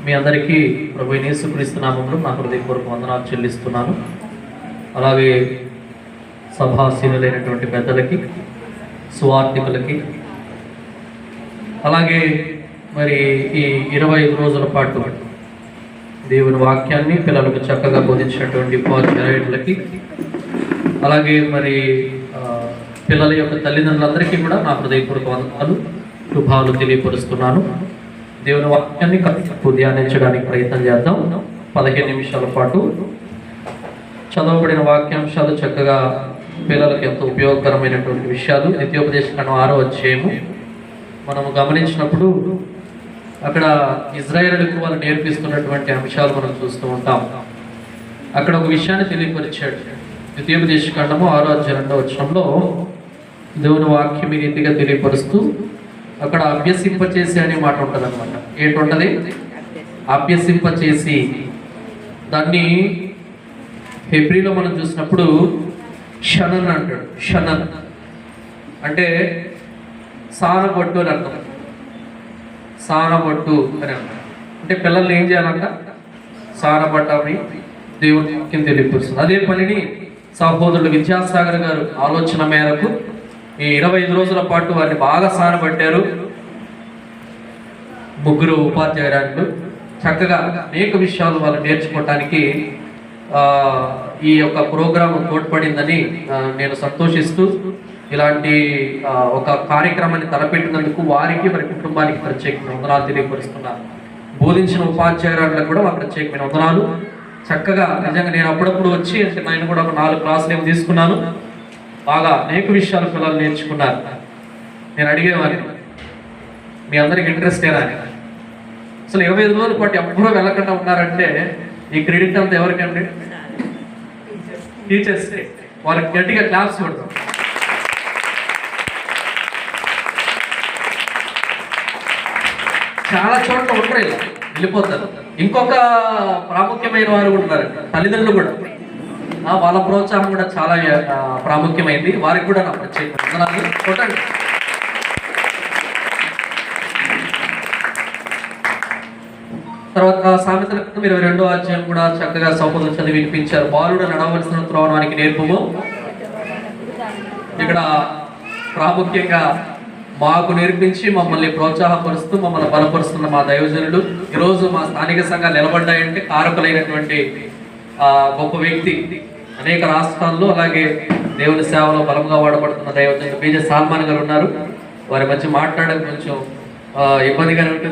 మీ అందరికీ ప్రభు యేసుక్రీస్తు నామములో నా హృదయపూర్వక వందనాలు చెల్లిస్తున్నాను. అలాగే సభాసీనులైనటువంటి పెద్దలకి, సువార్థికులకి, అలాగే మరి ఈ 25 రోజుల పాటు దేవుని వాక్యాన్ని పిల్లలకు చక్కగా బోధించినటువంటి ఉపాధ్యాయులకి, అలాగే మరి పిల్లల యొక్క తల్లిదండ్రులందరికీ కూడా నా హృదయపూర్వక వందనాలు, శుభాలు తెలియపరుస్తున్నాను. దేవుని వాక్యాన్ని ధ్యానించడానికి ప్రయత్నం చేద్దాం. 15 నిమిషాల పాటు చదవబడిన వాక్యాంశాలు చక్కగా పిల్లలకు ఎంతో ఉపయోగకరమైనటువంటి విషయాలు. ద్వితీయోపదేశకాండం 6వ అధ్యాయము మనము గమనించినప్పుడు అక్కడ ఇజ్రాయేలులకు వాళ్ళు నేర్పిస్తున్నటువంటి అంశాలు మనం చూస్తూ ఉంటాం. అక్కడ ఒక విషయాన్ని తెలియపరిచాడు. ద్వితీయోపదేశకాండము 6వ అధ్యాయం 2వ వచనంలో దేవుని వాక్యం ఈ రీతిగా తెలియపరుస్తూ అక్కడ అభ్యసింపచేసి అనే మాట ఉంటుంది అనమాట. ఏంటుంటది? అభ్యసింపచేసి. దాన్ని హెబ్రీలో మనం చూసినప్పుడు షనన్ అంటాడు. షనన్ అంటే సానబొట్టు అని అర్థం. సానబొట్టు అని అంటారు. అంటే పిల్లల్ని ఏం చేయాలంట? సానబట్టని దేవుని వాక్యం తెలియపరుస్తుంది. అదే పనిని సహోదరుడు విద్యాసాగర్ గారు ఆలోచన మేరకు ఈ 25 రోజుల పాటు వారిని బాగా సానబట్టారు. 3 ఉపాధ్యాయురాలు చక్కగా అనేక విషయాలు వాళ్ళు నేర్చుకోవటానికి ఈ యొక్క ప్రోగ్రాం తోడ్పడిందని నేను సంతోషిస్తూ ఇలాంటి ఒక కార్యక్రమాన్ని తలపెట్టినందుకు వారికి వారి కుటుంబానికి ప్రత్యేకమైన వందనాలు తెలియపరుస్తున్నాను. బోధించిన ఉపాధ్యాయురాలకు కూడా వారి ప్రత్యేకమైన వందనాలు. చక్కగా నిజంగా నేను అప్పుడప్పుడు వచ్చి నేను కూడా ఒక 4 క్లాసులు ఏమి తీసుకున్నాను. బాగా అనేక విషయాలు పిల్లలు నేర్చుకున్నారు. నేను అడిగేవాడిని, మీ అందరికి ఇంట్రెస్ట్ ఏనా అని. అసలు 25 రోజుల పాటు ఎవ్వరూ వెళ్ళకుండా ఉన్నారంటే ఈ క్రెడిట్ అంతా ఎవరికండి? టీచర్స్. వాళ్ళకి గట్టిగా క్లాప్స్ కొడతాం. చాలా చోట్ల ఉంటారు, ఇలా వెళ్ళిపోతారు. ఇంకొక ప్రాముఖ్యమైన వారు కూడా ఉన్నారు, తల్లిదండ్రులు కూడా. వాళ్ళ ప్రోత్సాహం కూడా చాలా ప్రాముఖ్యమైంది. వారికి కూడా నా ప్రత్యేక వందనాలు. కొట్టండి. తర్వాత సామెతల 22వ అధ్యాయం కూడా చక్కగా సహోదరులు చదివి వినిపించారు. బాలుడు నడవలసిన త్రోవ వానికి నేర్పుము. ఇక్కడ ప్రాముఖ్యంగా మాకు నేర్పించి మమ్మల్ని ప్రోత్సాహపరుస్తూ మమ్మల్ని బలపరుస్తున్న మా దైవజనులు ఈరోజు మా స్థానిక సంఘాలు నిలబడ్డాయంటే కారకులైనటువంటి గొప్ప వ్యక్తి. అనేక రాష్ట్రాల్లో అలాగే దేవుని సేవలో బలంగా వాడబడుతున్న దైవజనులు బీజే సాల్మాన్ గారు ఉన్నారు. వారి మధ్య మాట్లాడడం కొంచెం ఇబ్బందిగానే ఉంటుంది.